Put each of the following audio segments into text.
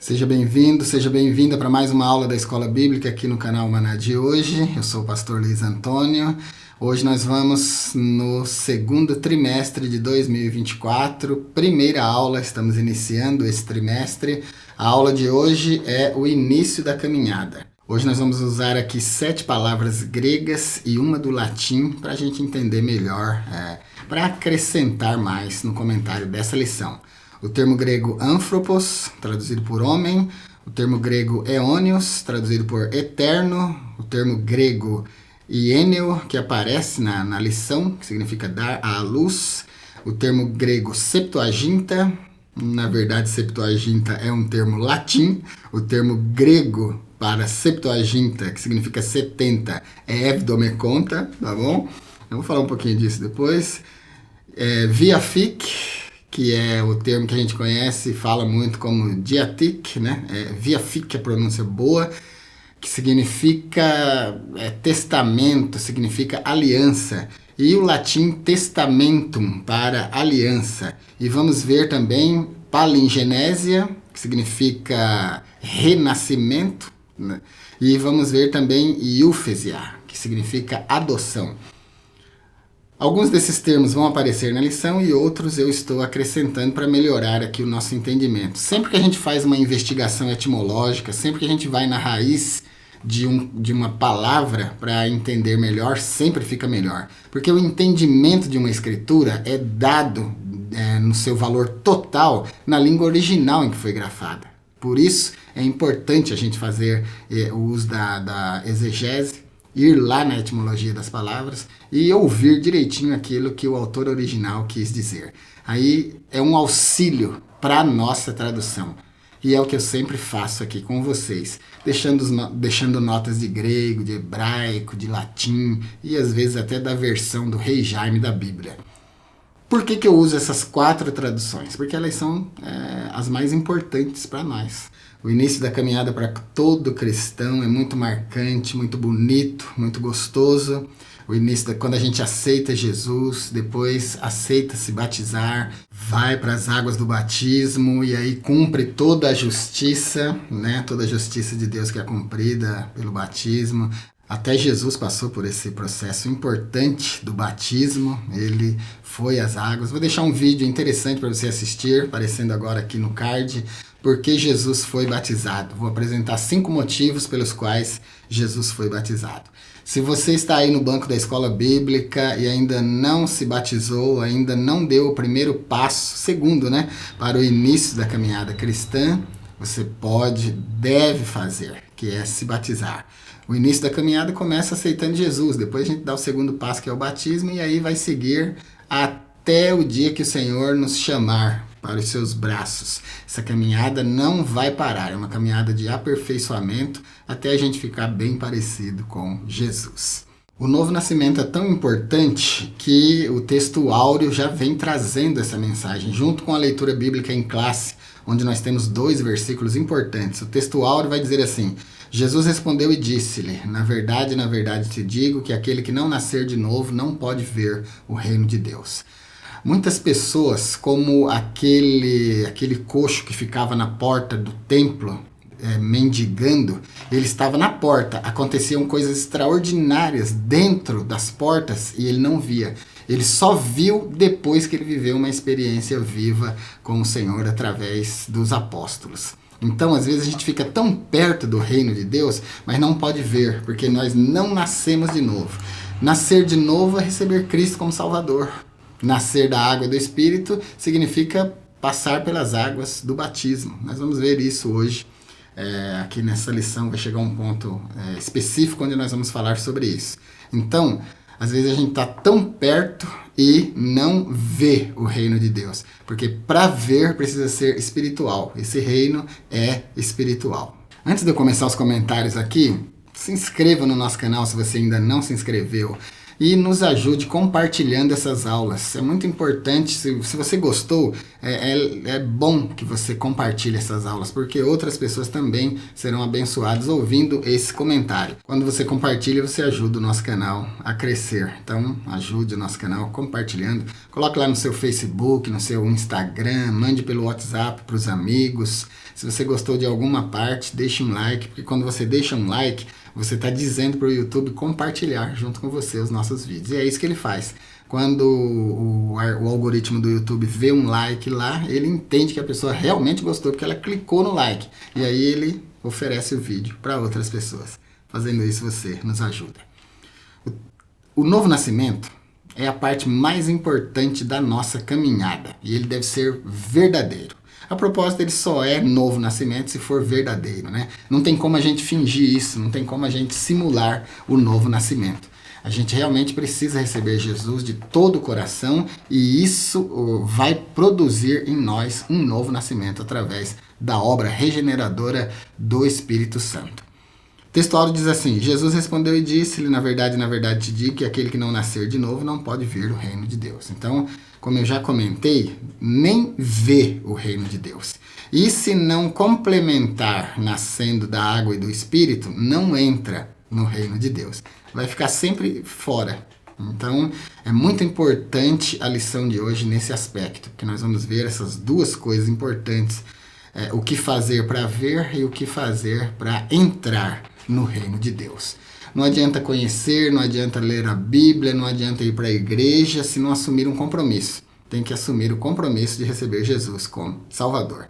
Seja bem-vindo, seja bem-vinda para mais uma aula da Escola Bíblica aqui no canal Maná de hoje. Eu sou o pastor Luiz Antônio. Hoje nós vamos no segundo trimestre de 2024, primeira aula, estamos iniciando esse trimestre. A aula de hoje é o início da caminhada. Hoje nós vamos usar aqui 7 palavras gregas e uma do latim para a gente entender melhor, para acrescentar mais no comentário dessa lição. O termo grego anthropos, traduzido por homem, o termo grego aeonios, traduzido por eterno, o termo grego iêneo, que aparece na lição, que significa dar à luz, o termo grego septuaginta, na verdade Septuaginta é um termo latim, o termo grego para Septuaginta, que significa 70, é evdomekonta, tá bom? Eu vou falar um pouquinho disso depois. Viafic, que é o termo que a gente conhece e fala muito como diatic, né? Viafic, a pronúncia boa, que significa testamento, significa aliança. E o latim testamentum, para aliança. E vamos ver também palingenésia, que significa renascimento, né? E vamos ver também iúfesia, que significa adoção. Alguns desses termos vão aparecer na lição e outros eu estou acrescentando para melhorar aqui o nosso entendimento. Sempre que a gente faz uma investigação etimológica, sempre que a gente vai na raiz de uma palavra para entender melhor, sempre fica melhor. Porque o entendimento de uma escritura é dado no seu valor total na língua original em que foi grafada. Por isso é importante a gente fazer o uso da exegese, ir lá na etimologia das palavras e ouvir direitinho aquilo que o autor original quis dizer. Aí é um auxílio para a nossa tradução. E é o que eu sempre faço aqui com vocês, deixando notas de grego, de hebraico, de latim e às vezes até da versão do Rei Jaime da Bíblia. Por que eu uso essas 4 traduções? Porque elas são as mais importantes para nós. O início da caminhada para todo cristão é muito marcante, muito bonito, muito gostoso. O início quando a gente aceita Jesus, depois aceita se batizar, vai para as águas do batismo e aí cumpre toda a justiça, né? Toda a justiça de Deus que é cumprida pelo batismo. Até Jesus passou por esse processo importante do batismo, ele foi às águas. Vou deixar um vídeo interessante para você assistir, aparecendo agora aqui no card, porque Jesus foi batizado. Vou apresentar 5 motivos pelos quais Jesus foi batizado. Se você está aí no banco da escola bíblica e ainda não se batizou, ainda não deu o primeiro passo, segundo, né, para o início da caminhada cristã, você deve fazer, que é se batizar. O início da caminhada começa aceitando Jesus, depois a gente dá o segundo passo, que é o batismo, e aí vai seguir até o dia que o Senhor nos chamar para os seus braços. Essa caminhada não vai parar, é uma caminhada de aperfeiçoamento até a gente ficar bem parecido com Jesus. O novo nascimento é tão importante que o texto áureo já vem trazendo essa mensagem, junto com a leitura bíblica em classe, onde nós temos 2 versículos importantes. O texto áureo vai dizer assim: Jesus respondeu e disse-lhe, na verdade te digo que aquele que não nascer de novo não pode ver o reino de Deus. Muitas pessoas, como aquele coxo que ficava na porta do templo, mendigando, ele estava na porta, aconteciam coisas extraordinárias dentro das portas e ele não via. Ele só viu depois que ele viveu uma experiência viva com o Senhor através dos apóstolos. Então, às vezes a gente fica tão perto do reino de Deus, mas não pode ver, porque nós não nascemos de novo. Nascer de novo é receber Cristo como Salvador. Nascer da água e do Espírito significa passar pelas águas do batismo. Nós vamos ver isso hoje. Aqui nessa lição vai chegar um ponto específico onde nós vamos falar sobre isso. Então, às vezes a gente está tão perto e não vê o reino de Deus. Porque para ver precisa ser espiritual. Esse reino é espiritual. Antes de eu começar os comentários aqui, se inscreva no nosso canal se você ainda não se inscreveu. e nos ajude compartilhando essas aulas. É muito importante, se você gostou, é bom que você compartilhe essas aulas, porque outras pessoas também serão abençoadas ouvindo esse comentário. Quando você compartilha, você ajuda o nosso canal a crescer. Então, ajude o nosso canal compartilhando. Coloque lá no seu Facebook, no seu Instagram, mande pelo WhatsApp para os amigos. Se você gostou de alguma parte, deixe um like, porque quando você deixa um like, você está dizendo para o YouTube compartilhar junto com você os nossos vídeos. E é isso que ele faz. Quando o algoritmo do YouTube vê um like lá, ele entende que a pessoa realmente gostou, porque ela clicou no like. E aí ele oferece o vídeo para outras pessoas. Fazendo isso, você nos ajuda. O novo nascimento é a parte mais importante da nossa caminhada. E ele deve ser verdadeiro. A propósito, ele só é novo nascimento se for verdadeiro, né? Não tem como a gente fingir isso, não tem como a gente simular o novo nascimento. A gente realmente precisa receber Jesus de todo o coração e isso vai produzir em nós um novo nascimento através da obra regeneradora do Espírito Santo. O texto áureo diz assim: Jesus respondeu e disse-lhe, na verdade te digo que aquele que não nascer de novo não pode ver o reino de Deus. Então, como eu já comentei, nem vê o reino de Deus. E se não complementar nascendo da água e do Espírito, não entra no reino de Deus. Vai ficar sempre fora. Então, é muito importante a lição de hoje nesse aspecto, que nós vamos ver essas duas coisas importantes. O que fazer para ver e o que fazer para entrar no reino de Deus. Não adianta conhecer, não adianta ler a Bíblia, não adianta ir para a igreja se não assumir um compromisso. Tem que assumir o compromisso de receber Jesus como Salvador.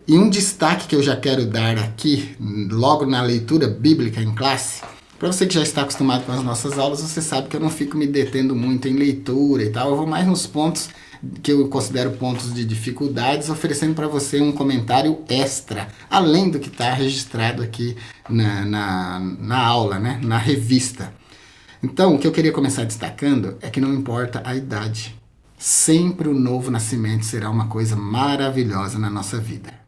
E um destaque que eu já quero dar aqui, logo na leitura bíblica em classe, para você que já está acostumado com as nossas aulas, você sabe que eu não fico me detendo muito em leitura e tal, eu vou mais nos pontos que eu considero pontos de dificuldades, oferecendo para você um comentário extra, além do que está registrado aqui na aula, né? Na revista. Então, o que eu queria começar destacando é que não importa a idade, sempre o novo nascimento será uma coisa maravilhosa na nossa vida.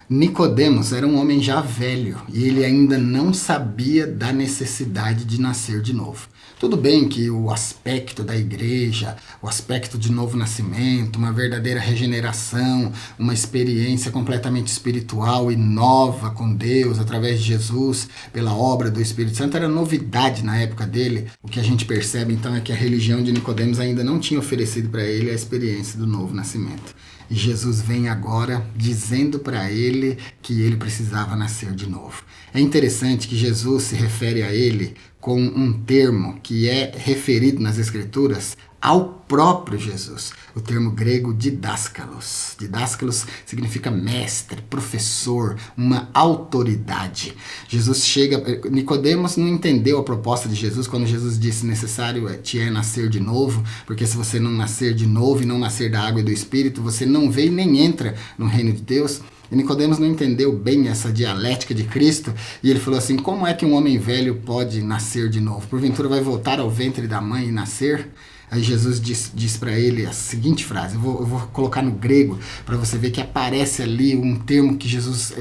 Nicodemos era um homem já velho e ele ainda não sabia da necessidade de nascer de novo. Tudo bem que o aspecto da igreja, o aspecto de novo nascimento, uma verdadeira regeneração, uma experiência completamente espiritual e nova com Deus através de Jesus, pela obra do Espírito Santo, era novidade na época dele. O que a gente percebe então é que a religião de Nicodemos ainda não tinha oferecido para ele a experiência do novo nascimento. E Jesus vem agora dizendo para ele que ele precisava nascer de novo. É interessante que Jesus se refere a ele com um termo que é referido nas Escrituras ao próprio Jesus. O termo grego didáskalos. Didáskalos significa mestre, professor, uma autoridade. Jesus chega... Nicodemos não entendeu a proposta de Jesus quando Jesus disse necessário te é nascer de novo, porque se você não nascer de novo e não nascer da água e do Espírito, você não vê e nem entra no reino de Deus. E Nicodemos não entendeu bem essa dialética de Cristo e ele falou assim: como é que um homem velho pode nascer de novo? Porventura vai voltar ao ventre da mãe e nascer? Aí Jesus diz para ele a seguinte frase, eu vou colocar no grego para você ver que aparece ali um termo que Jesus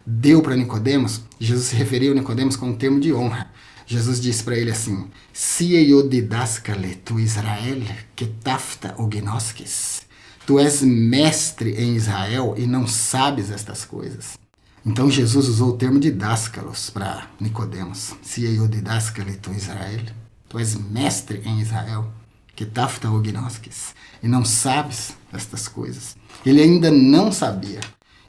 deu para Nicodemos. Jesus se referiu a Nicodemos com um termo de honra. Jesus disse para ele assim: Si eu didaskale tu Israel, que tafta o gnoskes. Tu és mestre em Israel e não sabes estas coisas. Então Jesus usou o termo didáscalos para Nicodemos. Si eu didaskale tu Israel. Tu és mestre em Israel, que tafta o gnoskes, e não sabes estas coisas. Ele ainda não sabia.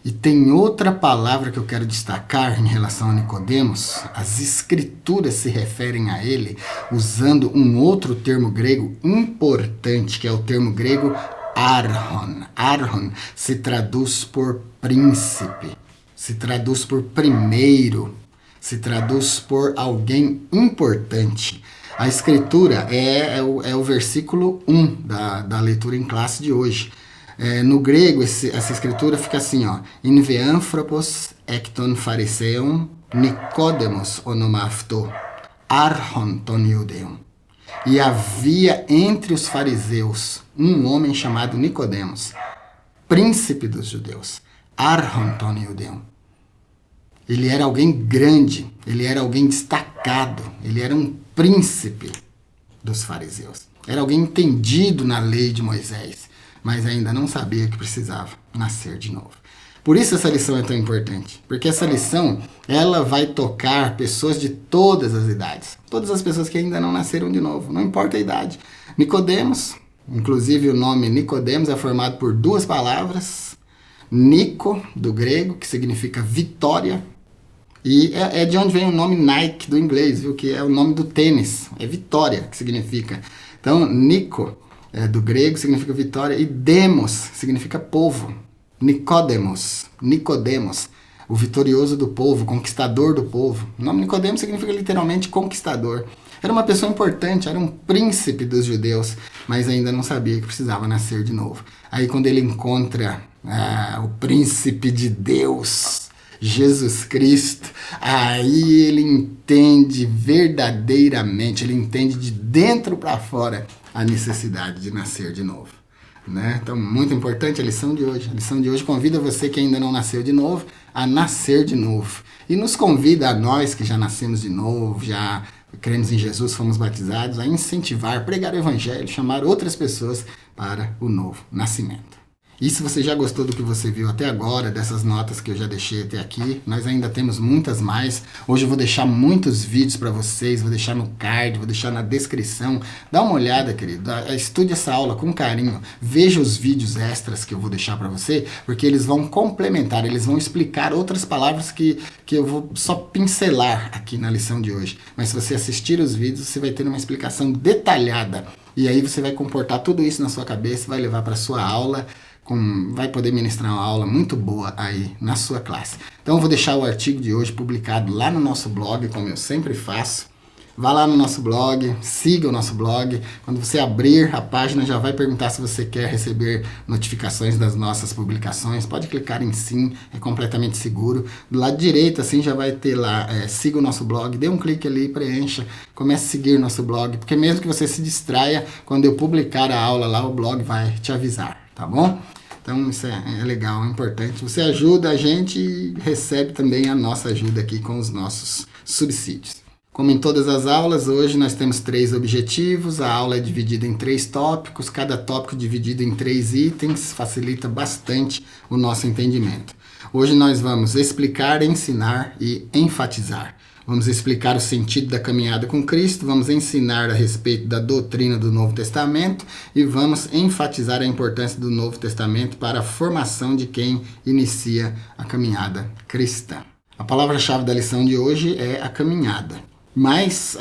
E tem outra palavra que eu quero destacar em relação a Nicodemos. As Escrituras se referem a ele usando um outro termo grego importante, que é o termo grego Arhon. Arhon se traduz por príncipe, se traduz por primeiro, se traduz por alguém importante. A escritura é o versículo 1 da leitura em classe de hoje. No grego, essa escritura fica assim, ó: Inveanthropos ekton phariseum Nicodemos onomafto Arhon ton Iudeum. E havia entre os fariseus um homem chamado Nicodemos, príncipe dos judeus, Arhon ton Iudeum. Ele era alguém grande, ele era alguém destacado, ele era um príncipe dos fariseus. Era alguém entendido na lei de Moisés, mas ainda não sabia que precisava nascer de novo. Por isso essa lição é tão importante, porque essa lição, ela vai tocar pessoas de todas as idades, todas as pessoas que ainda não nasceram de novo, não importa a idade. Nicodemos, inclusive o nome Nicodemos é formado por duas palavras, Nico, do grego, que significa vitória, e é de onde vem o nome Nike do inglês, viu? Que é o nome do tênis, é vitória que significa. Então, Nico, do grego, significa vitória, e demos significa povo. Nicodemos, o vitorioso do povo, conquistador do povo. O nome Nicodemos significa literalmente conquistador. Era uma pessoa importante, era um príncipe dos judeus, mas ainda não sabia que precisava nascer de novo. Aí quando ele encontra o príncipe de Deus, Jesus Cristo, aí ele entende verdadeiramente, ele entende de dentro para fora a necessidade de nascer de novo. Né? Então, muito importante a lição de hoje. A lição de hoje convida você que ainda não nasceu de novo a nascer de novo. E nos convida a nós que já nascemos de novo, já cremos em Jesus, fomos batizados, a incentivar, pregar o evangelho, chamar outras pessoas para o novo nascimento. E se você já gostou do que você viu até agora, dessas notas que eu já deixei até aqui, nós ainda temos muitas mais. Hoje eu vou deixar muitos vídeos para vocês, vou deixar no card, vou deixar na descrição. Dá uma olhada, querido, estude essa aula com carinho, veja os vídeos extras que eu vou deixar para você, porque eles vão complementar, eles vão explicar outras palavras que eu vou só pincelar aqui na lição de hoje. Mas se você assistir os vídeos, você vai ter uma explicação detalhada. E aí você vai comportar tudo isso na sua cabeça, vai levar para a sua aula, vai poder ministrar uma aula muito boa aí na sua classe. Então eu vou deixar o artigo de hoje publicado lá no nosso blog, como eu sempre faço. Vá lá no nosso blog, siga o nosso blog. Quando você abrir a página, já vai perguntar se você quer receber notificações das nossas publicações. Pode clicar em sim, é completamente seguro. Do lado direito, assim, já vai ter lá, siga o nosso blog. Dê um clique ali, preencha, comece a seguir nosso blog. Porque mesmo que você se distraia, quando eu publicar a aula lá, o blog vai te avisar, tá bom? Então isso é legal, é importante. Você ajuda a gente e recebe também a nossa ajuda aqui com os nossos subsídios. Como em todas as aulas, hoje nós temos 3 objetivos. A aula é dividida em 3 tópicos, cada tópico dividido em 3 itens, facilita bastante o nosso entendimento. Hoje nós vamos explicar, ensinar e enfatizar. Vamos explicar o sentido da caminhada com Cristo, vamos ensinar a respeito da doutrina do Novo Testamento e vamos enfatizar a importância do Novo Testamento para a formação de quem inicia a caminhada cristã. A palavra-chave da lição de hoje é a caminhada, mas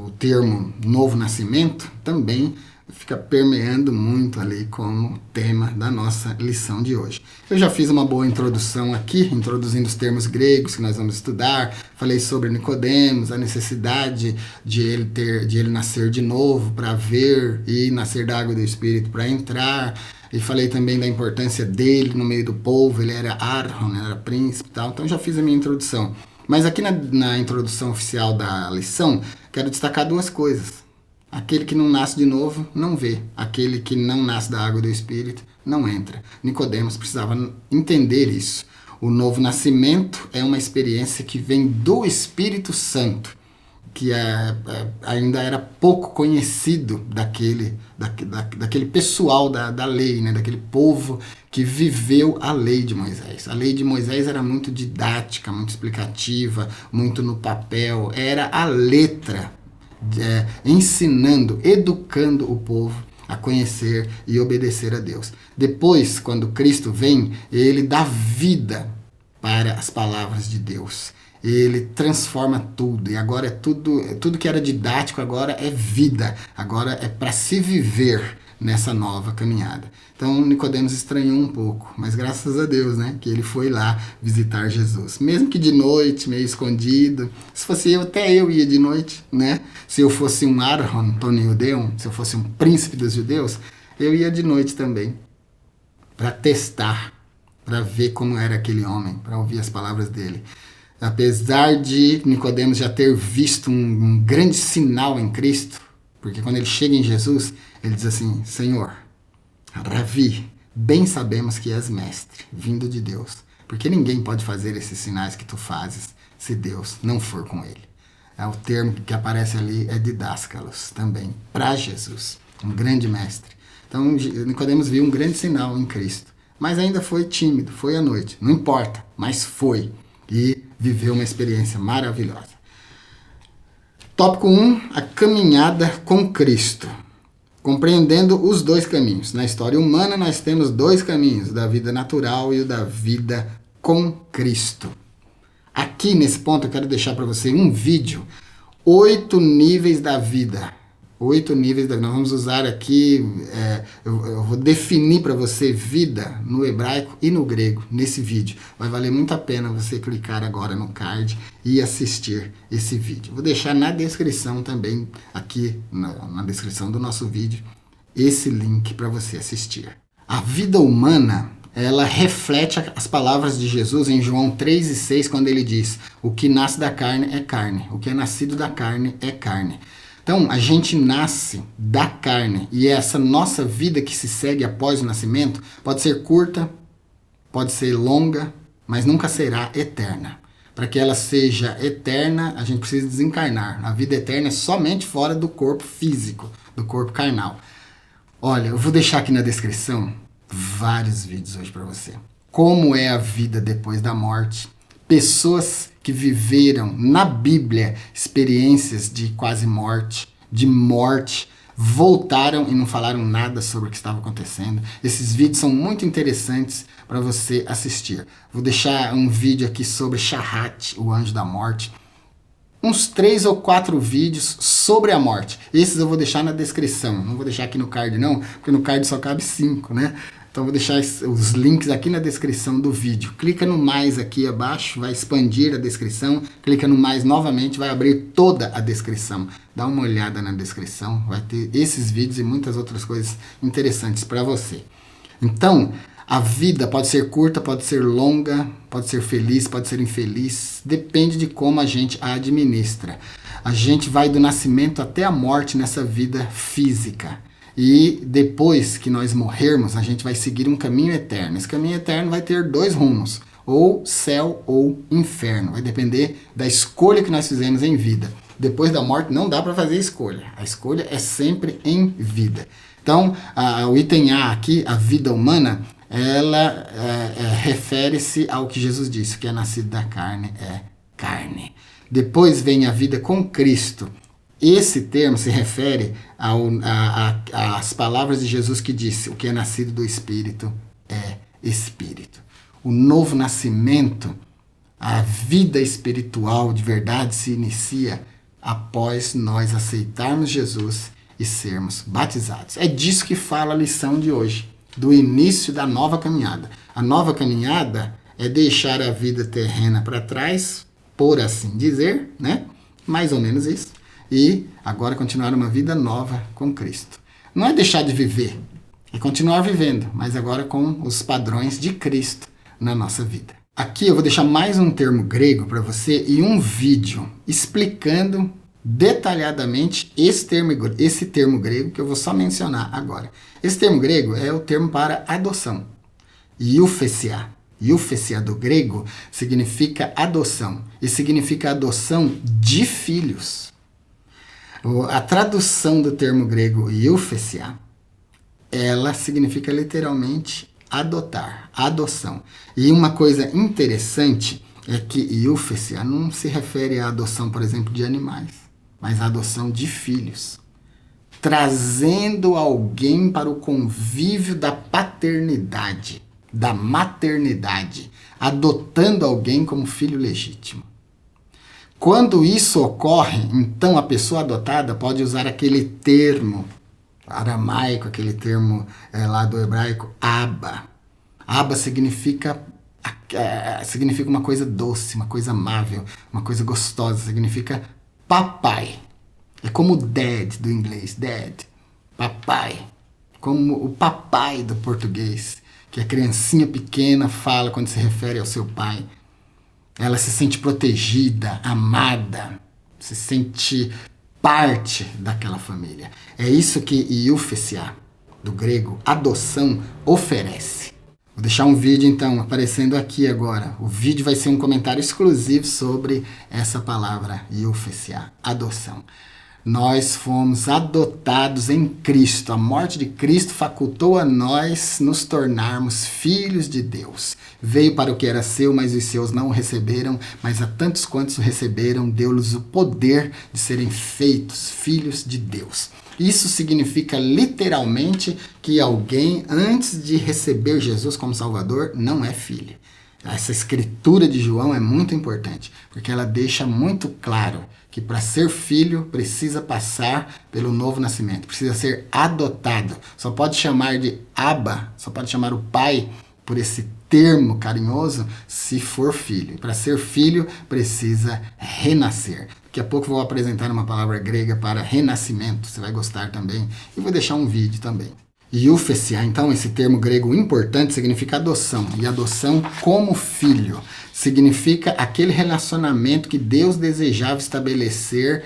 o termo novo nascimento também fica permeando muito ali como tema da nossa lição de hoje. Eu já fiz uma boa introdução aqui, introduzindo os termos gregos que nós vamos estudar, falei sobre Nicodemos, a necessidade de ele nascer de novo para ver e nascer da água do Espírito para entrar, e falei também da importância dele no meio do povo, ele era Aaron, era príncipe e tal, então já fiz a minha introdução. Mas aqui na introdução oficial da lição, quero destacar 2 coisas. Aquele que não nasce de novo não vê. Aquele que não nasce da água do Espírito não entra. Nicodemos precisava entender isso. O novo nascimento é uma experiência que vem do Espírito Santo, que ainda era pouco conhecido daquele pessoal da lei, né? Daquele povo que viveu a lei de Moisés. A lei de Moisés era muito didática, muito explicativa, muito no papel, era a letra, ensinando, educando o povo a conhecer e obedecer a Deus. Depois, quando Cristo vem, ele dá vida para as palavras de Deus. Ele transforma tudo, e agora tudo que era didático agora é vida, agora é para se viver nessa nova caminhada. Então Nicodemos estranhou um pouco, mas graças a Deus, né, que ele foi lá visitar Jesus, mesmo que de noite, meio escondido. Se fosse eu, até eu ia de noite, né? Se eu fosse um Aaron, se eu fosse um príncipe dos judeus, eu ia de noite também, para testar, para ver como era aquele homem, para ouvir as palavras dele. Apesar de Nicodemos já ter visto um grande sinal em Cristo, porque quando ele chega em Jesus, ele diz assim: Senhor, Ravi, bem sabemos que és mestre, vindo de Deus, porque ninguém pode fazer esses sinais que tu fazes se Deus não for com ele. O termo que aparece ali é didáscalos também, para Jesus, um grande mestre. Então, Nicodemos viu um grande sinal em Cristo, mas ainda foi tímido, foi à noite, não importa, mas foi e viveu uma experiência maravilhosa. Tópico 1, a caminhada com Cristo. Compreendendo os dois caminhos. Na história humana, nós temos dois caminhos, o da vida natural e o da vida com Cristo. Aqui, nesse ponto, eu quero deixar para você um vídeo. 8 níveis da vida. 8 níveis da vida. Nós vamos usar aqui, eu vou definir para você vida no hebraico e no grego, nesse vídeo. Vai valer muito a pena você clicar agora no card e assistir esse vídeo. Vou deixar na descrição também, aqui na descrição do nosso vídeo, esse link para você assistir. A vida humana, ela reflete as palavras de Jesus em João 3:6, quando ele diz: o que nasce da carne é carne, o que é nascido da carne é carne. Então, a gente nasce da carne e essa nossa vida que se segue após o nascimento pode ser curta, pode ser longa, mas nunca será eterna. Para que ela seja eterna, a gente precisa desencarnar. A vida eterna é somente fora do corpo físico, do corpo carnal. Olha, eu vou deixar aqui na descrição vários vídeos hoje para você. Como é a vida depois da morte. Pessoas que viveram na Bíblia experiências de quase morte, de morte, voltaram e não falaram nada sobre o que estava acontecendo. Esses vídeos são muito interessantes para você assistir. Vou deixar um vídeo aqui sobre Shahat, o anjo da morte. Uns 3 ou 4 vídeos sobre a morte. Esses eu vou deixar na descrição. Não vou deixar aqui no card não, porque no card só cabe 5, né? Então vou deixar os links aqui na descrição do vídeo. Clica no mais aqui abaixo, vai expandir a descrição. Clica no mais novamente, vai abrir toda a descrição. Dá uma olhada na descrição, vai ter esses vídeos e muitas outras coisas interessantes para você. Então, a vida pode ser curta, pode ser longa, pode ser feliz, pode ser infeliz. Depende de como a gente a administra. A gente vai do nascimento até a morte nessa vida física. E depois que nós morrermos, a gente vai seguir um caminho eterno. Esse caminho eterno vai ter 2 rumos, ou céu ou inferno. Vai depender da escolha que nós fizemos em vida. Depois da morte não dá para fazer escolha. A escolha é sempre em vida. Então, o item A aqui, a vida humana, ela refere-se ao que Jesus disse, que é nascido da carne é carne. Depois vem a vida com Cristo. Esse termo se refere às palavras de Jesus que disse: o que é nascido do Espírito é Espírito. O novo nascimento, a vida espiritual de verdade se inicia após nós aceitarmos Jesus e sermos batizados. É disso que fala a lição de hoje, do início da nova caminhada. A nova caminhada é deixar a vida terrena para trás, por assim dizer, né? Mais ou menos isso. E agora continuar uma vida nova com Cristo. Não é deixar de viver, é continuar vivendo, mas agora com os padrões de Cristo na nossa vida. Aqui eu vou deixar mais um termo grego para você e um vídeo explicando detalhadamente esse termo grego que eu vou só mencionar agora. Esse termo grego é o termo para adoção. Iouthesia. Iouthesia do grego significa adoção e significa adoção de filhos. A tradução do termo grego iouthesia, ela significa literalmente adotar, adoção. E uma coisa interessante é que iouthesia não se refere à adoção, por exemplo, de animais, mas à adoção de filhos. Trazendo alguém para o convívio da paternidade, da maternidade, adotando alguém como filho legítimo. Quando isso ocorre, então a pessoa adotada pode usar aquele termo aramaico, aquele termo lá do hebraico, Abba. Abba significa uma coisa doce, uma coisa amável, uma coisa gostosa, significa papai. É como dad do inglês, dad, papai. Como o papai do português, que a criancinha pequena fala quando se refere ao seu pai. Ela se sente protegida, amada, se sente parte daquela família. É isso que iouthesia, do grego, adoção, oferece. Vou deixar um vídeo então aparecendo aqui agora. O vídeo vai ser um comentário exclusivo sobre essa palavra, Iuphessia, adoção. Nós fomos adotados em Cristo. A morte de Cristo facultou a nós nos tornarmos filhos de Deus. Veio para o que era seu, mas os seus não o receberam. Mas a tantos quantos o receberam, deu-lhes o poder de serem feitos filhos de Deus. Isso significa literalmente que alguém, antes de receber Jesus como Salvador, não é filho. Essa escritura de João é muito importante, porque ela deixa muito claro que para ser filho precisa passar pelo novo nascimento, precisa ser adotado. Só pode chamar de Abba, só pode chamar o pai por esse termo carinhoso se for filho. Para ser filho precisa renascer. Daqui a pouco vou apresentar uma palavra grega para renascimento, você vai gostar também, e vou deixar um vídeo também. Iuphessia, então, esse termo grego importante significa adoção, e adoção como filho. Significa aquele relacionamento que Deus desejava estabelecer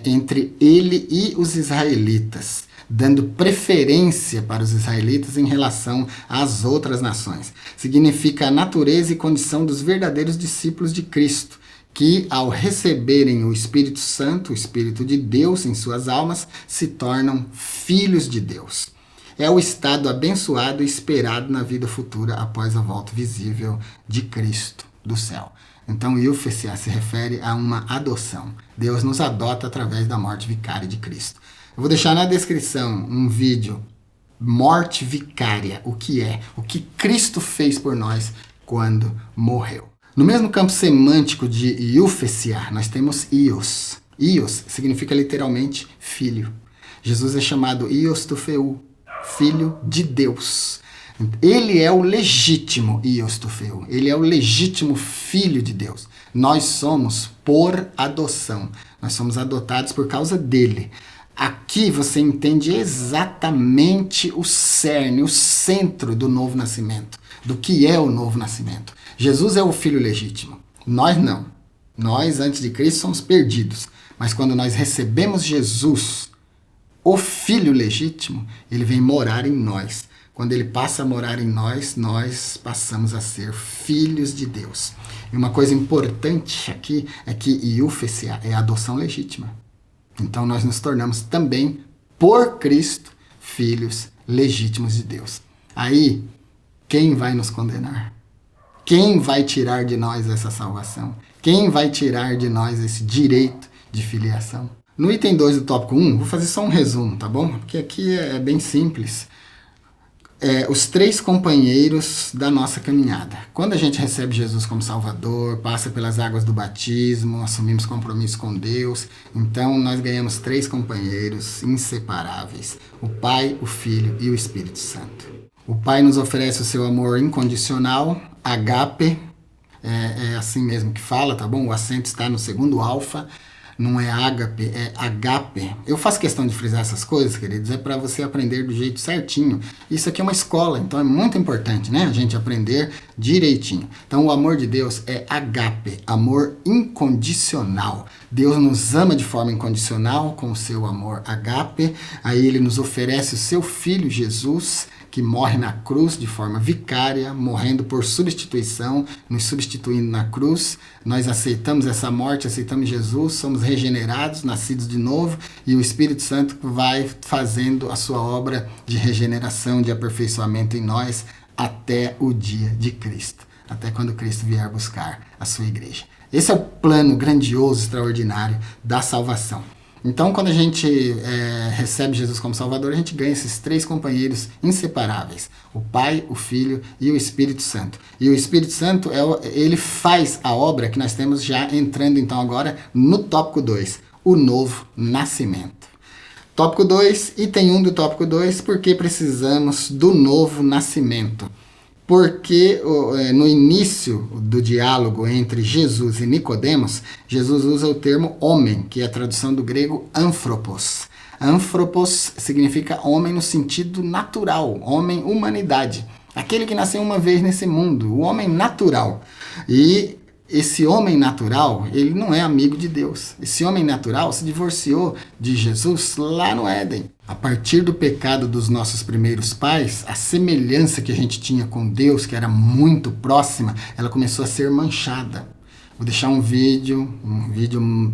entre ele e os israelitas, dando preferência para os israelitas em relação às outras nações. Significa a natureza e condição dos verdadeiros discípulos de Cristo, que ao receberem o Espírito Santo, o Espírito de Deus em suas almas, se tornam filhos de Deus. É o estado abençoado e esperado na vida futura após a volta visível de Cristo do céu. Então, Iuphessia se refere a uma adoção. Deus nos adota através da morte vicária de Cristo. Eu vou deixar na descrição um vídeo, morte vicária, o que é, o que Cristo fez por nós quando morreu. No mesmo campo semântico de Iuphessia, nós temos Ios. Ios significa literalmente filho. Jesus é chamado Ios tu Theou, filho de Deus. Ele é o legítimo Ios tu Theou, ele é o legítimo filho de Deus. Nós somos por adoção, nós somos adotados por causa dele. Aqui você entende exatamente o cerne, o centro do novo nascimento, do que é o novo nascimento. Jesus é o filho legítimo, nós não. Nós, antes de Cristo, somos perdidos. Mas quando nós recebemos Jesus, o filho legítimo, ele vem morar em nós. Quando ele passa a morar em nós, nós passamos a ser filhos de Deus. E uma coisa importante aqui é que Iuphessia é a adoção legítima. Então nós nos tornamos também, por Cristo, filhos legítimos de Deus. Aí, quem vai nos condenar? Quem vai tirar de nós essa salvação? Quem vai tirar de nós esse direito de filiação? No item 2 do tópico 1, vou fazer só um resumo, tá bom? Porque aqui é bem simples. Os três companheiros da nossa caminhada. Quando a gente recebe Jesus como Salvador, passa pelas águas do batismo, assumimos compromisso com Deus, então nós ganhamos três companheiros inseparáveis: o Pai, o Filho e o Espírito Santo. O Pai nos oferece o seu amor incondicional, agape, é assim mesmo que fala, tá bom? O acento está no segundo alfa. Não é ágape, é agape. Eu faço questão de frisar essas coisas, queridos, é para você aprender do jeito certinho. Isso aqui é uma escola, então é muito importante, né? A gente aprender direitinho. Então o amor de Deus é agape, amor incondicional. Deus nos ama de forma incondicional com o seu amor agape. Aí ele nos oferece o seu Filho Jesus, que morre na cruz de forma vicária, morrendo por substituição, nos substituindo na cruz. Nós aceitamos essa morte, aceitamos Jesus, somos regenerados, nascidos de novo, e o Espírito Santo vai fazendo a sua obra de regeneração, de aperfeiçoamento em nós, até o dia de Cristo, até quando Cristo vier buscar a sua igreja. Esse é o plano grandioso, extraordinário da salvação. Então, quando a gente recebe Jesus como Salvador, a gente ganha esses três companheiros inseparáveis: o Pai, o Filho e o Espírito Santo. E o Espírito Santo, ele faz a obra que nós temos já entrando então agora no tópico 2, o novo nascimento. Tópico 2, item 1 do tópico 2, porque precisamos do novo nascimento. Porque no início do diálogo entre Jesus e Nicodemos, Jesus usa o termo homem, que é a tradução do grego anthropos. Anthropos significa homem no sentido natural, homem, humanidade. Aquele que nasceu uma vez nesse mundo, o homem natural. E esse homem natural, ele não é amigo de Deus. Esse homem natural se divorciou de Jesus lá no Éden. A partir do pecado dos nossos primeiros pais, a semelhança que a gente tinha com Deus, que era muito próxima, ela começou a ser manchada. Vou deixar um vídeo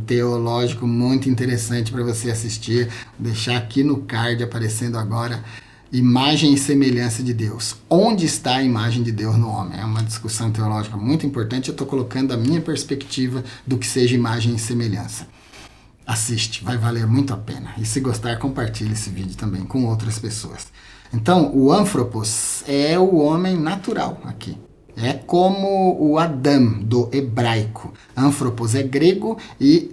teológico muito interessante para você assistir. Vou deixar aqui no card aparecendo agora. Imagem e semelhança de Deus. Onde está a imagem de Deus no homem? É uma discussão teológica muito importante. Eu estou colocando a minha perspectiva do que seja imagem e semelhança. Assiste, vai valer muito a pena. E se gostar, compartilhe esse vídeo também com outras pessoas. Então, o anthropos é o homem natural aqui. É como o Adão do hebraico. Anthropos é grego e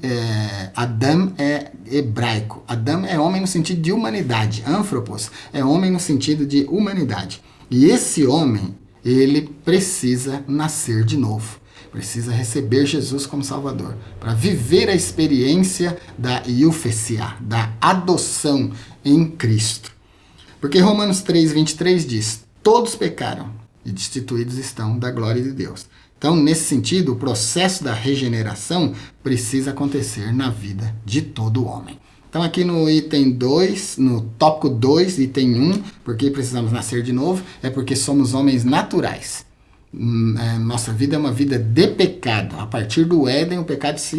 Adão é hebraico. Adão é homem no sentido de humanidade. Anthropos é homem no sentido de humanidade. E esse homem, ele precisa nascer de novo. Precisa receber Jesus como Salvador. Para viver a experiência da iufesia, da adoção em Cristo. Porque Romanos 3:23 diz: todos pecaram e destituídos estão da glória de Deus. Então, nesse sentido, o processo da regeneração precisa acontecer na vida de todo homem. Então, aqui no item 2, no tópico 2, item 1, porque precisamos nascer de novo, é porque somos homens naturais. Nossa vida é uma vida de pecado. A partir do Éden, o pecado se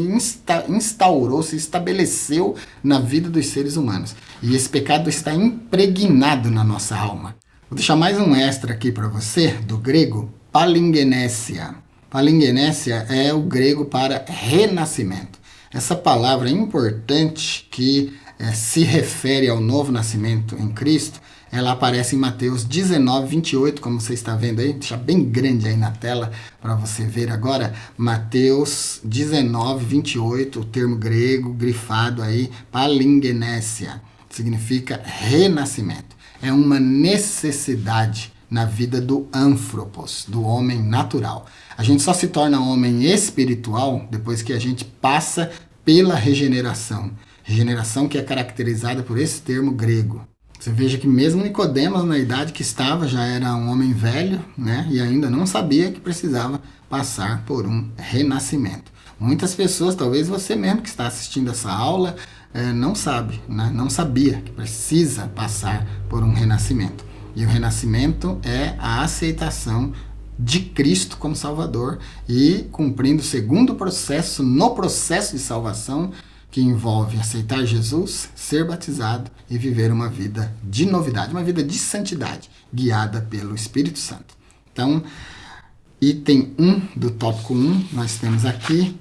instaurou, se estabeleceu na vida dos seres humanos. E esse pecado está impregnado na nossa alma. Vou deixar mais um extra aqui para você, do grego, palingenesia. Palingenesia é o grego para renascimento. Essa palavra importante que se refere ao novo nascimento em Cristo, ela aparece em Mateus 19:28, como você está vendo aí, deixa bem grande aí na tela para você ver agora. Mateus 19:28, o termo grego grifado aí, palingenesia, significa renascimento. É uma necessidade na vida do anthropos, do homem natural. A gente só se torna homem espiritual depois que a gente passa pela regeneração. Regeneração que é caracterizada por esse termo grego. Você veja que mesmo Nicodemos, na idade que estava, já era um homem velho, né? E ainda não sabia que precisava passar por um renascimento. Muitas pessoas, talvez você mesmo que está assistindo essa aula, não sabe, né? Não sabia que precisa passar por um renascimento. E o renascimento é a aceitação de Cristo como Salvador e cumprindo o segundo processo, no processo de salvação, que envolve aceitar Jesus, ser batizado e viver uma vida de novidade, uma vida de santidade, guiada pelo Espírito Santo. Então, item 1 do tópico 1, nós temos aqui,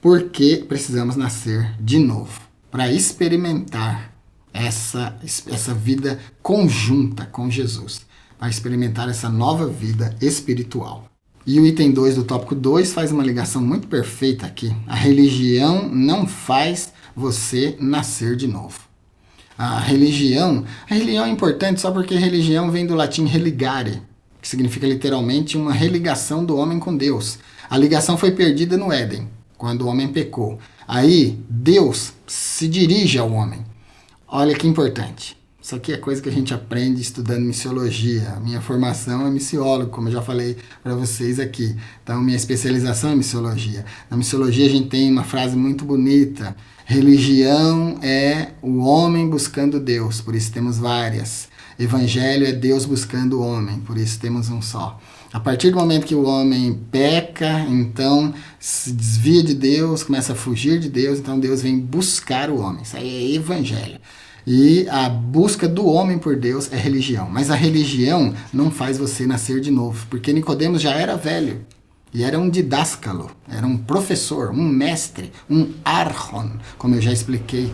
porque precisamos nascer de novo, para experimentar essa vida conjunta com Jesus, para experimentar essa nova vida espiritual. E o item 2 do tópico 2 faz uma ligação muito perfeita aqui. A religião não faz você nascer de novo. A religião é importante só porque religião vem do latim religare, que significa literalmente uma religação do homem com Deus. A ligação foi perdida no Éden, quando o homem pecou. Aí Deus se dirige ao homem. Olha que importante. Isso aqui é coisa que a gente aprende estudando missiologia. A minha formação é missiólogo, como eu já falei para vocês aqui. Então, minha especialização é missiologia. Na missiologia a gente tem uma frase muito bonita. Religião é o homem buscando Deus, por isso temos várias. Evangelho é Deus buscando o homem, por isso temos um só. A partir do momento que o homem peca, então se desvia de Deus, começa a fugir de Deus, então Deus vem buscar o homem. Isso aí é evangelho. E a busca do homem por Deus é religião. Mas a religião não faz você nascer de novo, porque Nicodemos já era velho. E era um didáscalo, era um professor, um mestre, um archon, como eu já expliquei.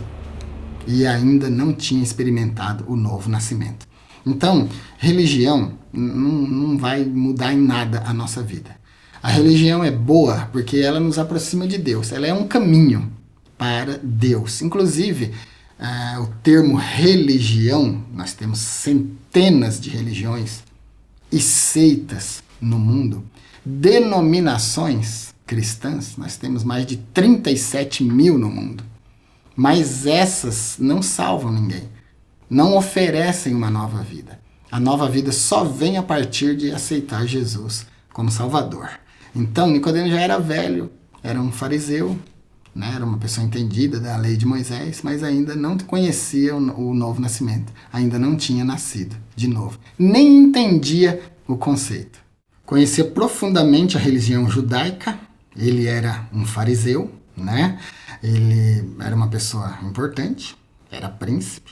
E ainda não tinha experimentado o novo nascimento. Então, religião não vai mudar em nada a nossa vida. A religião é boa porque ela nos aproxima de Deus. Ela é um caminho para Deus. Inclusive, o termo religião, nós temos centenas de religiões e seitas no mundo. Denominações cristãs, nós temos mais de 37 mil no mundo. Mas essas não salvam ninguém. Não oferecem uma nova vida. A nova vida só vem a partir de aceitar Jesus como Salvador. Então, Nicodemo já era velho, era um fariseu, né? Era uma pessoa entendida da lei de Moisés, mas ainda não conhecia o novo nascimento, ainda não tinha nascido de novo, nem entendia o conceito. Conhecia profundamente a religião judaica, ele era um fariseu, né? Ele era uma pessoa importante, era príncipe,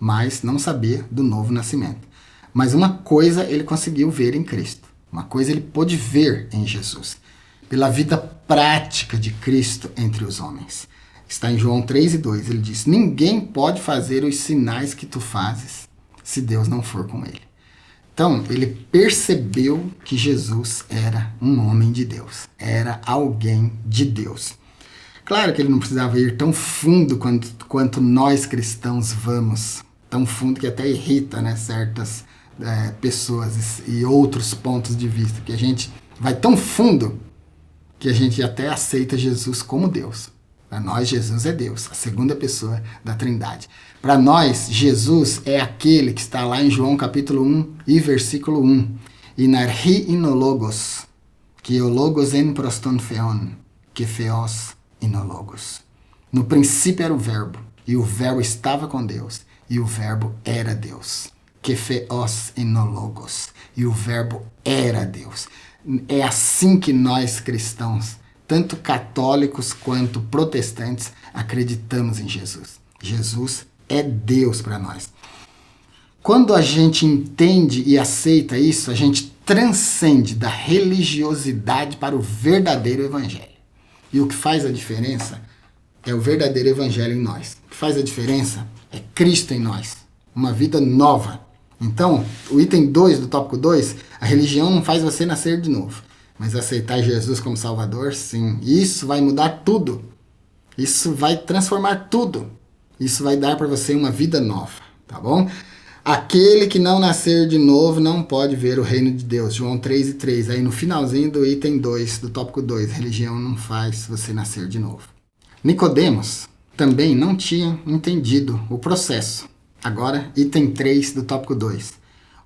mas não sabia do novo nascimento. Mas uma coisa ele conseguiu ver em Cristo, uma coisa ele pôde ver em Jesus, pela vida prática de Cristo entre os homens. Está em João 3:2, ele diz: ninguém pode fazer os sinais que tu fazes se Deus não for com ele. Então, ele percebeu que Jesus era um homem de Deus, era alguém de Deus. Claro que ele não precisava ir tão fundo quanto nós cristãos vamos, tão fundo que até irrita, né, certas pessoas e outros pontos de vista, que a gente vai tão fundo que a gente até aceita Jesus como Deus. Para nós, Jesus é Deus, a segunda pessoa da Trindade. Para nós, Jesus é aquele que está lá em João capítulo 1 e versículo 1. Inarchi inologos, que o logos en proston theon, que theos inologos. No princípio era o verbo, e o verbo estava com Deus, e o verbo era Deus. Que theos inologos, e o verbo era Deus. É assim que nós cristãos, tanto católicos quanto protestantes, acreditamos em Jesus. Jesus é Deus para nós. Quando a gente entende e aceita isso, a gente transcende da religiosidade para o verdadeiro evangelho. E o que faz a diferença é o verdadeiro evangelho em nós. O que faz a diferença é Cristo em nós. Uma vida nova. Então, o item 2 do tópico 2, a religião não faz você nascer de novo. Mas aceitar Jesus como Salvador, sim. Isso vai mudar tudo. Isso vai transformar tudo. Isso vai dar para você uma vida nova, tá bom? Aquele que não nascer de novo não pode ver o reino de Deus. João 3:3. Aí no finalzinho do item 2, do tópico 2, religião não faz você nascer de novo. Nicodemos também não tinha entendido o processo. Agora, item 3 do tópico 2.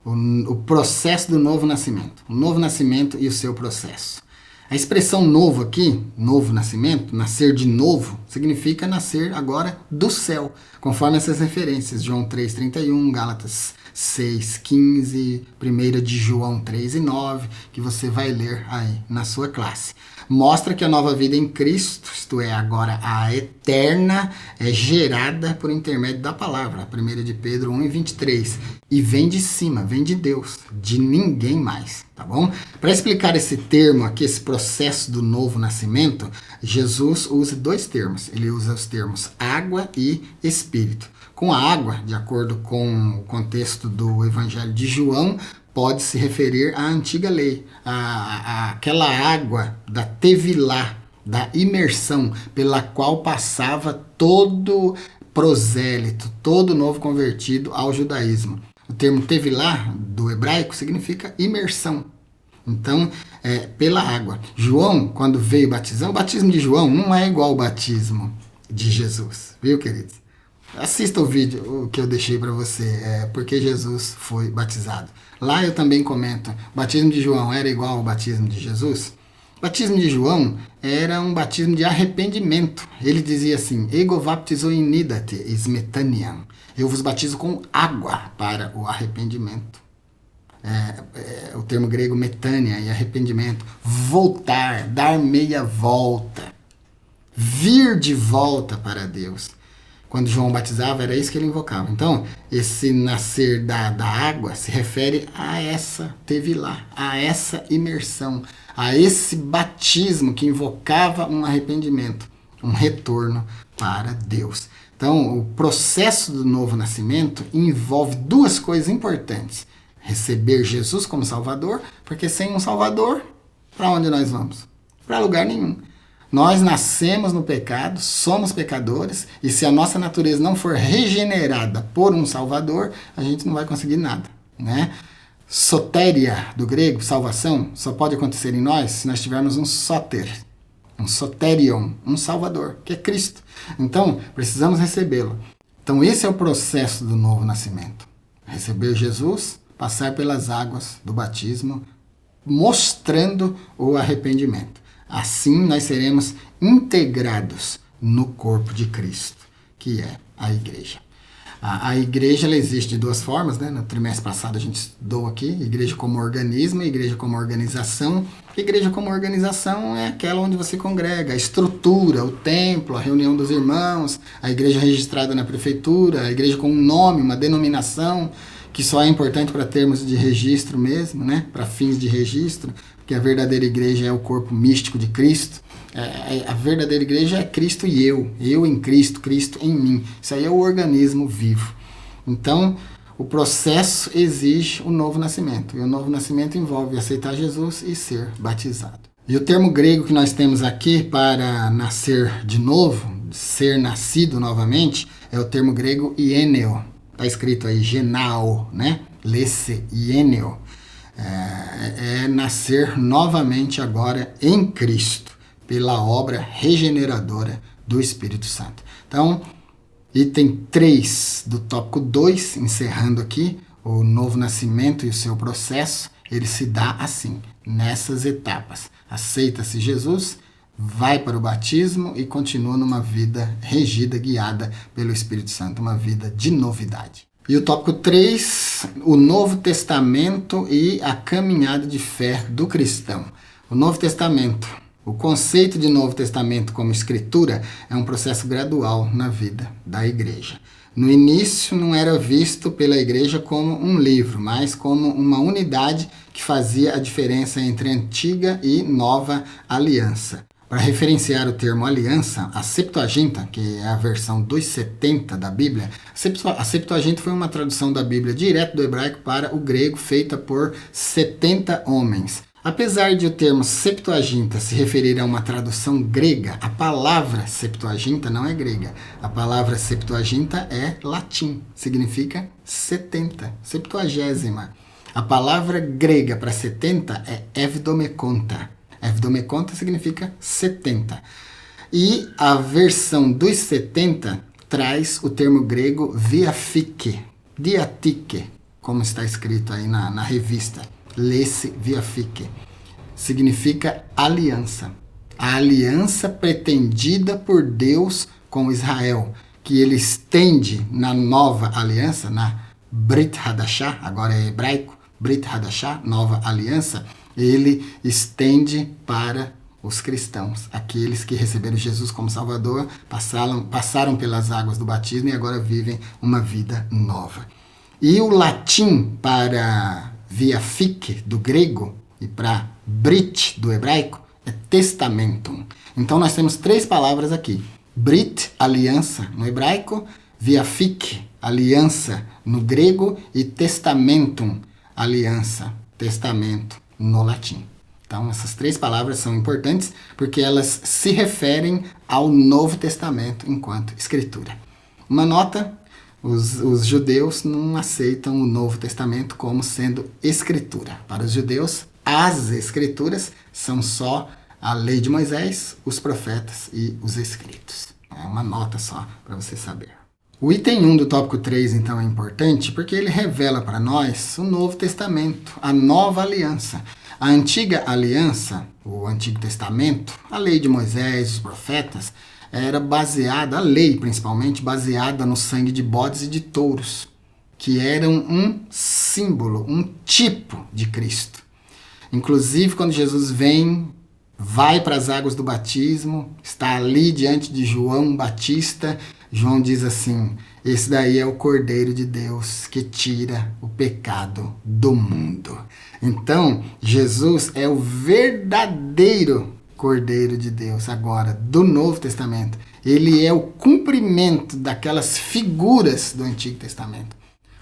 O processo do novo nascimento. O novo nascimento e o seu processo. A expressão novo aqui, novo nascimento, nascer de novo, significa nascer agora do céu, conforme essas referências. João 3:31, Gálatas 6:15, 1 de João 3:9, que você vai ler aí na sua classe. Mostra que a nova vida em Cristo, isto é, agora a eterna, é gerada por intermédio da palavra. 1 de Pedro 1:23. E vem de cima, vem de Deus, de ninguém mais, tá bom? Para explicar esse termo aqui, esse processo do novo nascimento, Jesus usa dois termos. Ele usa os termos água e espírito. Com a água, de acordo com o contexto do Evangelho de João, pode se referir à antiga lei, aquela água da tevilá, da imersão, pela qual passava todo prosélito, todo novo convertido ao judaísmo. O termo tevilá, do hebraico, significa imersão. Então, pela água. João, quando veio batizar, o batismo de João não é igual ao batismo de Jesus, viu, queridos? Assista o vídeo que eu deixei para você, porque Jesus foi batizado. Lá eu também comento, o batismo de João era igual ao batismo de Jesus? O batismo de João era um batismo de arrependimento. Ele dizia assim, ego baptizo in nidate smetaniam. Eu vos batizo com água para o arrependimento. O termo grego metânia e arrependimento. Voltar, dar meia volta. Vir de volta para Deus. Quando João batizava, era isso que ele invocava. Então, esse nascer da água se refere a essa tevilá, a essa imersão, a esse batismo que invocava um arrependimento, um retorno para Deus. Então, o processo do novo nascimento envolve duas coisas importantes. Receber Jesus como Salvador, porque sem um Salvador, para onde nós vamos? Para lugar nenhum. Nós nascemos no pecado, somos pecadores, e se a nossa natureza não for regenerada por um Salvador, a gente não vai conseguir nada, né? Sotéria, do grego, salvação, só pode acontecer em nós se nós tivermos um soter, um soterion, um Salvador, que é Cristo. Então, precisamos recebê-lo. Então, esse é o processo do novo nascimento. Receber Jesus, passar pelas águas do batismo mostrando o arrependimento. Assim nós seremos integrados no corpo de Cristo, que é a igreja. A igreja ela existe de duas formas, né? No trimestre passado a gente estudou aqui, igreja como organismo, igreja como organização. Igreja como organização é aquela onde você congrega, a estrutura, o templo, a reunião dos irmãos, a igreja registrada na prefeitura, a igreja com um nome, uma denominação, que só é importante para termos de registro mesmo, né? Para fins de registro, porque a verdadeira igreja é o corpo místico de Cristo. A verdadeira igreja é Cristo e eu em Cristo, Cristo em mim. Isso aí é o organismo vivo. Então, o processo exige o novo nascimento. E o novo nascimento envolve aceitar Jesus e ser batizado. E o termo grego que nós temos aqui para nascer de novo, ser nascido novamente, é o termo grego ieneo. Está escrito aí genao, né? Lesse ieneo. É nascer novamente agora em Cristo, pela obra regeneradora do Espírito Santo. Então, item 3 do tópico 2, encerrando aqui, o novo nascimento e o seu processo, ele se dá assim, nessas etapas. Aceita-se Jesus, vai para o batismo e continua numa vida regida, guiada pelo Espírito Santo, uma vida de novidade. E o tópico 3, o Novo Testamento e a caminhada de fé do cristão. O Novo Testamento. O conceito de Novo Testamento como escritura é um processo gradual na vida da igreja. No início não era visto pela igreja como um livro, mas como uma unidade que fazia a diferença entre antiga e nova aliança. Para referenciar o termo aliança, a Septuaginta, que é a versão dos 70 da Bíblia, a Septuaginta foi uma tradução da Bíblia direto do hebraico para o grego, feita por 70 homens. Apesar de o termo Septuaginta se referir a uma tradução grega, a palavra Septuaginta não é grega. A palavra Septuaginta é latim, significa 70, septuagésima. A palavra grega para 70 é evdomekonta. Evdomekonta significa 70. E a versão dos 70 traz o termo grego diatheke, como está escrito aí na revista. Lesse diatheke. Significa aliança. A aliança pretendida por Deus com Israel, que ele estende na nova aliança, na Brit Hadashah, agora é hebraico, Brit Hadashah, nova aliança, ele estende para os cristãos, aqueles que receberam Jesus como Salvador, passaram pelas águas do batismo e agora vivem uma vida nova. E o latim para diatheke, do grego, e para Brit, do hebraico, é testamentum. Então nós temos 3 palavras aqui. Brit, aliança, no hebraico, diatheke, aliança, no grego, e testamentum, aliança, testamento, no latim. Então essas 3 palavras são importantes porque elas se referem ao Novo Testamento enquanto escritura. Uma nota: os judeus não aceitam o Novo Testamento como sendo escritura. Para os judeus, as escrituras são só a lei de Moisés, os profetas e os escritos. É uma nota só para você saber. O item 1 do tópico 3, então, é importante porque ele revela para nós o Novo Testamento, a nova aliança. A antiga aliança, o Antigo Testamento, a lei de Moisés, os profetas, era baseada, a lei principalmente, baseada no sangue de bodes e de touros, que eram um símbolo, um tipo de Cristo. Inclusive, quando Jesus vai para as águas do batismo, está ali diante de João Batista, João diz assim: esse daí é o Cordeiro de Deus que tira o pecado do mundo. Então, Jesus é o verdadeiro Cordeiro de Deus, agora, do Novo Testamento. Ele é o cumprimento daquelas figuras do Antigo Testamento.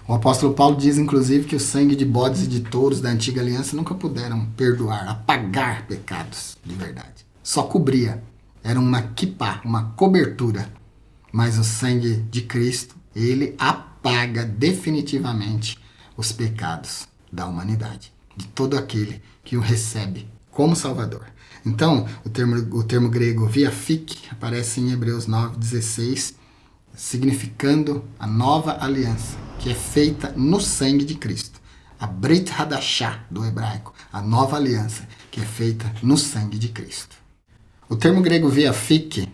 O apóstolo Paulo diz, inclusive, que o sangue de bodes e de touros da antiga aliança nunca puderam perdoar, apagar pecados de verdade. Só cobria. Era uma kippah, uma cobertura. Mas o sangue de Cristo, ele apaga definitivamente os pecados da humanidade, de todo aquele que o recebe como Salvador. Então, o termo grego diatheke aparece em Hebreus 9:16, significando a nova aliança, que é feita no sangue de Cristo. a Brit Hadashah do hebraico, a nova aliança, que é feita no sangue de Cristo. O termo grego veafik,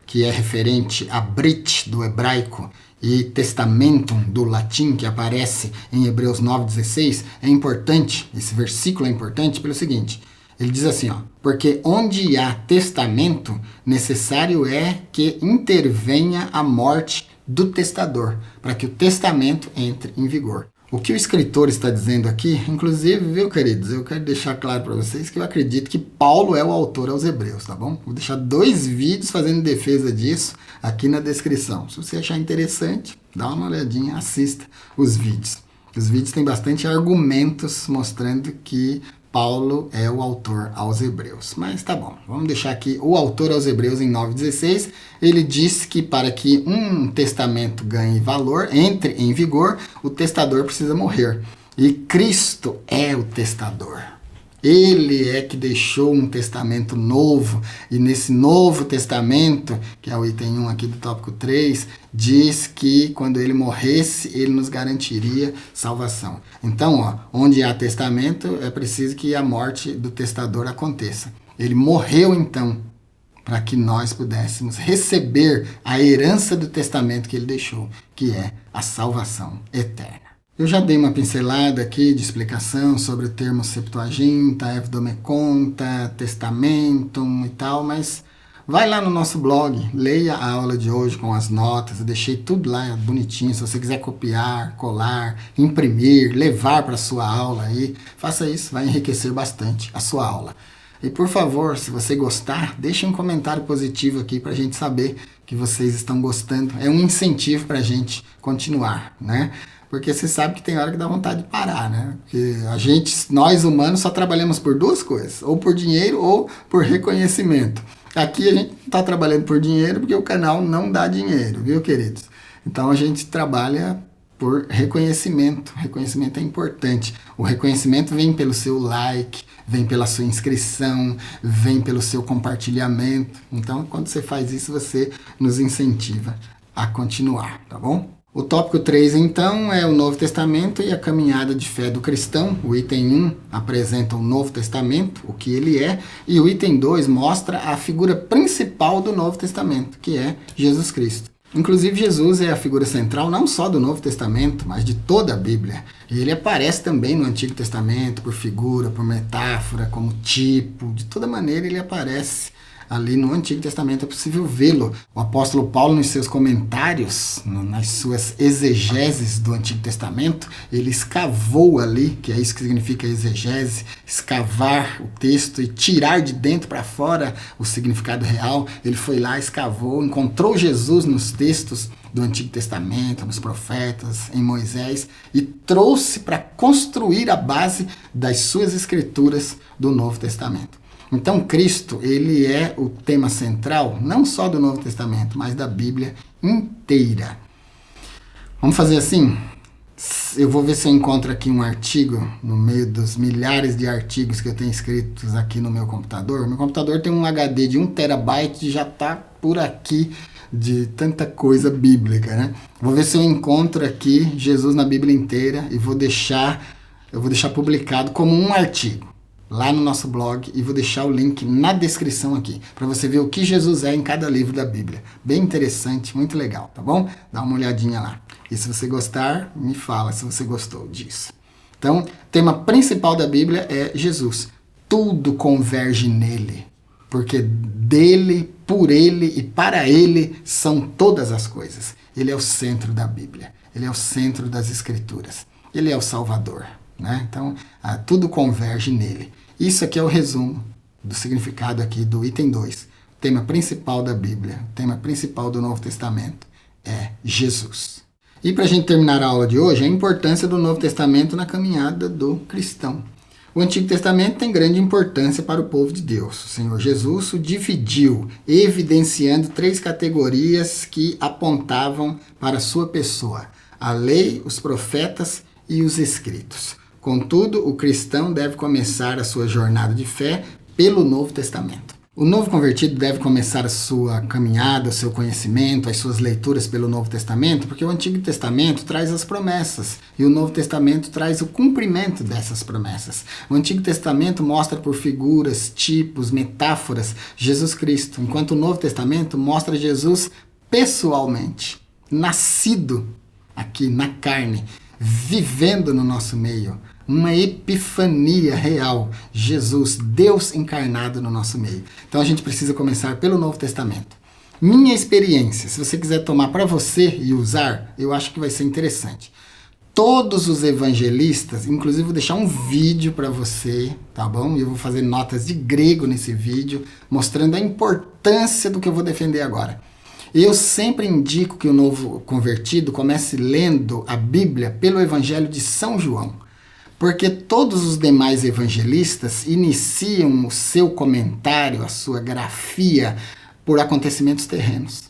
que é referente a Brit do hebraico e Testamentum do latim, que aparece em Hebreus 9,16, é importante, esse versículo é importante pelo seguinte, ele diz assim, porque onde há testamento, necessário é que intervenha a morte do testador, para que o testamento entre em vigor. O que o escritor está dizendo aqui, inclusive, viu, queridos, eu quero deixar claro para vocês que eu acredito que Paulo é o autor aos Hebreus, tá bom? Vou deixar 2 vídeos fazendo defesa disso aqui na descrição. Se você achar interessante, dá uma olhadinha, assista os vídeos. Os vídeos têm bastante argumentos mostrando que Paulo é o autor aos Hebreus. Mas tá bom, vamos deixar aqui o autor aos Hebreus em 9,16. Ele diz que para que um testamento ganhe valor, entre em vigor, o testador precisa morrer. E Cristo é o testador. Ele é que deixou um testamento novo, e nesse novo testamento, que é o item 1 aqui do tópico 3, diz que quando ele morresse, ele nos garantiria salvação. Então, onde há testamento, é preciso que a morte do testador aconteça. Ele morreu, então, para que nós pudéssemos receber a herança do testamento que ele deixou, que é a salvação eterna. Eu já dei uma pincelada aqui de explicação sobre o termo Septuaginta, Evdomeconta, Testamentum e tal, mas vai lá no nosso blog, leia a aula de hoje com as notas, eu deixei tudo lá bonitinho, se você quiser copiar, colar, imprimir, levar para a sua aula aí, faça isso, vai enriquecer bastante a sua aula. E por favor, se você gostar, deixe um comentário positivo aqui para a gente saber que vocês estão gostando, é um incentivo para a gente continuar, né? Porque você sabe que tem hora que dá vontade de parar, né? Porque nós humanos só trabalhamos por 2 coisas, ou por dinheiro ou por reconhecimento. Aqui a gente não está trabalhando por dinheiro porque o canal não dá dinheiro, viu, queridos? Então a gente trabalha por reconhecimento. Reconhecimento é importante. O reconhecimento vem pelo seu like, vem pela sua inscrição, vem pelo seu compartilhamento. Então, quando você faz isso, você nos incentiva a continuar, tá bom? O tópico 3, então, é o Novo Testamento e a caminhada de fé do cristão. O item 1 apresenta o Novo Testamento, o que ele é, e o item 2 mostra a figura principal do Novo Testamento, que é Jesus Cristo. Inclusive, Jesus é a figura central não só do Novo Testamento, mas de toda a Bíblia. E ele aparece também no Antigo Testamento por figura, por metáfora, como tipo, de toda maneira ele aparece. Ali no Antigo Testamento é possível vê-lo. O apóstolo Paulo, nos seus comentários, nas suas exegeses do Antigo Testamento, ele escavou ali, que é isso que significa exegese, escavar o texto e tirar de dentro para fora o significado real. Ele foi lá, escavou, encontrou Jesus nos textos do Antigo Testamento, nos profetas, em Moisés, e trouxe para construir a base das suas escrituras do Novo Testamento. Então, Cristo, ele é o tema central, não só do Novo Testamento, mas da Bíblia inteira. Vamos fazer assim? Eu vou ver se eu encontro aqui um artigo, no meio dos milhares de artigos que eu tenho escritos aqui no meu computador. Meu computador tem um HD de 1 terabyte e já está por aqui de tanta coisa bíblica, né? Vou ver se eu encontro aqui Jesus na Bíblia inteira e eu vou deixar publicado como um artigo lá no nosso blog, e vou deixar o link na descrição aqui, para você ver o que Jesus é em cada livro da Bíblia. Bem interessante, muito legal, tá bom? Dá uma olhadinha lá. E se você gostar, me fala se você gostou disso. Então, o tema principal da Bíblia é Jesus. Tudo converge nele, porque dele, por ele e para ele são todas as coisas. Ele é o centro da Bíblia, ele é o centro das Escrituras, ele é o Salvador, né? Então, tudo converge nele. Isso aqui é o resumo do significado aqui do item 2. O tema principal da Bíblia, o tema principal do Novo Testamento é Jesus. E para a gente terminar a aula de hoje, a importância do Novo Testamento na caminhada do cristão. O Antigo Testamento tem grande importância para o povo de Deus. O Senhor Jesus o dividiu, evidenciando 3 categorias que apontavam para a sua pessoa: a lei, os profetas e os escritos. Contudo, o cristão deve começar a sua jornada de fé pelo Novo Testamento. O novo convertido deve começar a sua caminhada, o seu conhecimento, as suas leituras pelo Novo Testamento, porque o Antigo Testamento traz as promessas e o Novo Testamento traz o cumprimento dessas promessas. O Antigo Testamento mostra por figuras, tipos, metáforas Jesus Cristo, enquanto o Novo Testamento mostra Jesus pessoalmente, nascido aqui na carne, vivendo no nosso meio. Uma epifania real, Jesus, Deus encarnado no nosso meio. Então a gente precisa começar pelo Novo Testamento. Minha experiência, se você quiser tomar para você e usar, eu acho que vai ser interessante. Todos os evangelistas, inclusive vou deixar um vídeo para você, tá bom? E eu vou fazer notas de grego nesse vídeo, mostrando a importância do que eu vou defender agora. Eu sempre indico que o novo convertido comece lendo a Bíblia pelo Evangelho de São João. Porque todos os demais evangelistas iniciam o seu comentário, a sua grafia, por acontecimentos terrenos.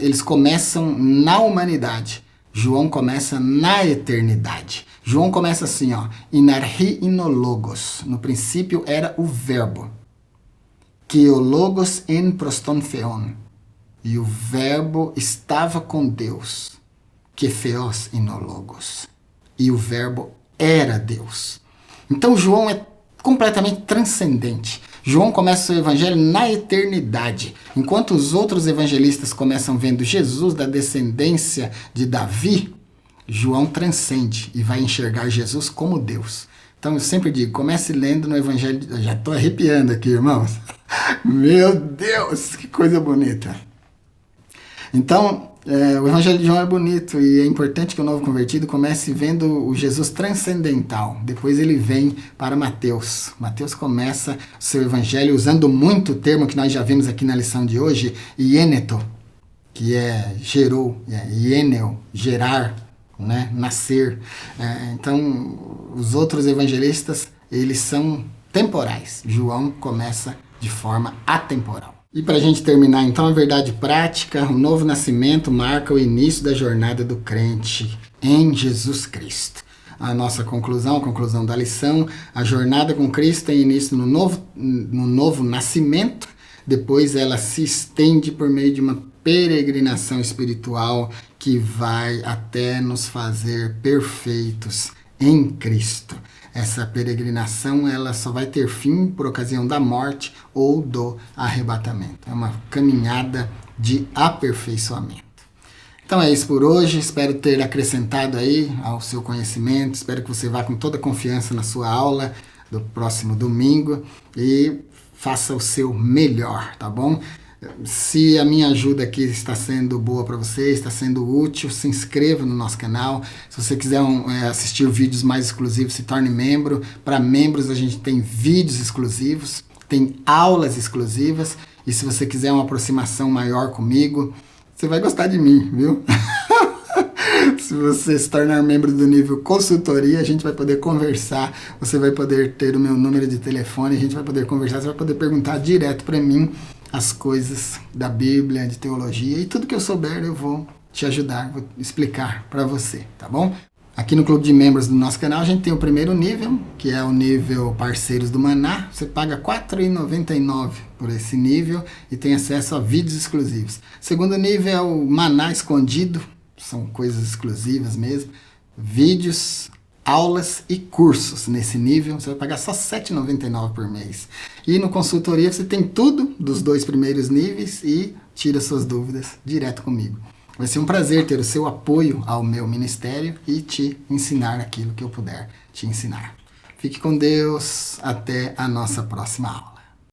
Eles começam na humanidade. João começa na eternidade. João começa assim, ó, in archi in logos. No princípio era o verbo. Que o logos en proston theon. E o verbo estava com Deus. Que theos in logos. E o verbo era Deus. Então João é completamente transcendente. João começa o evangelho na eternidade. Enquanto os outros evangelistas começam vendo Jesus da descendência de Davi, João transcende e vai enxergar Jesus como Deus. Então eu sempre digo, comece lendo no evangelho. Eu já estou arrepiando aqui, irmãos. Meu Deus, que coisa bonita. Então, o Evangelho de João é bonito e é importante que o novo convertido comece vendo o Jesus transcendental. Depois ele vem para Mateus. Mateus começa o seu evangelho usando muito o termo que nós já vimos aqui na lição de hoje, ieneto, que é gerou, ieneo, gerar, né, nascer. Então, os outros evangelistas, eles são temporais. João começa de forma atemporal. E para a gente terminar, então, a verdade prática, o novo nascimento marca o início da jornada do crente em Jesus Cristo. A nossa conclusão, a conclusão da lição, a jornada com Cristo tem início no novo nascimento, depois ela se estende por meio de uma peregrinação espiritual que vai até nos fazer perfeitos em Cristo. Essa peregrinação ela só vai ter fim por ocasião da morte ou do arrebatamento. É uma caminhada de aperfeiçoamento. Então é isso por hoje. Espero ter acrescentado aí ao seu conhecimento. Espero que você vá com toda confiança na sua aula do próximo domingo e faça o seu melhor, tá bom? Se a minha ajuda aqui está sendo boa para você, está sendo útil, se inscreva no nosso canal. Se você quiser assistir vídeos mais exclusivos, se torne membro. Para membros a gente tem vídeos exclusivos, tem aulas exclusivas. E se você quiser uma aproximação maior comigo, você vai gostar de mim, viu? Se você se tornar membro do nível consultoria, a gente vai poder conversar. Você vai poder ter o meu número de telefone, a gente vai poder conversar, você vai poder perguntar direto para mim as coisas da Bíblia, de teologia, e tudo que eu souber eu vou te ajudar, vou explicar para você, tá bom? Aqui no clube de membros do nosso canal a gente tem o primeiro nível, que é o nível Parceiros do Maná. Você paga R$ 4,99 por esse nível e tem acesso a vídeos exclusivos. O segundo nível é o Maná Escondido, são coisas exclusivas mesmo, vídeos, aulas e cursos nesse nível. Você vai pagar só R$ 7,99 por mês. E no consultoria você tem tudo dos 2 primeiros níveis e tira suas dúvidas direto comigo. Vai ser um prazer ter o seu apoio ao meu ministério e te ensinar aquilo que eu puder te ensinar. Fique com Deus. Até a nossa próxima aula.